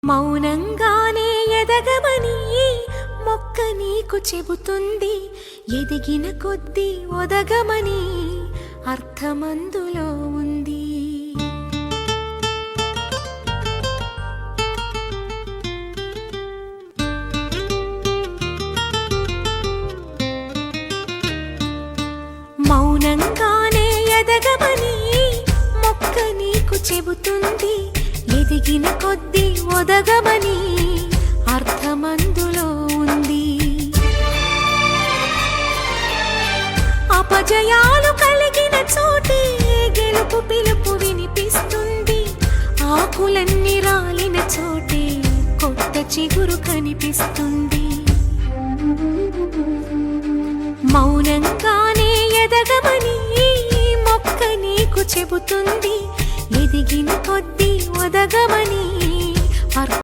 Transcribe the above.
మౌనంగానే ఎదగమని మొక్క నీకు చెబుతుంది. ఎదిగిన కొద్దీ ఒదగమని అర్థమందులో ఉంది. మౌనంగానే ఎదగమని మొక్క నీకు చెబుతుంది. ఎదిగిన కొద్దీ ఒదగమని అర్థమందులో ఉంది. అపజయాలు కలిగిన చోటే గెలుపు పిలుపు వినిపిస్తుంది. ఆకులన్నీ రాలిన చోటే కొత్త చిగురు కనిపిస్తుంది. మౌనంగానే ఎదగమని మొక్క నీకు చెబుతుంది. ఎదిగిన కొద్దీ ఒదగమని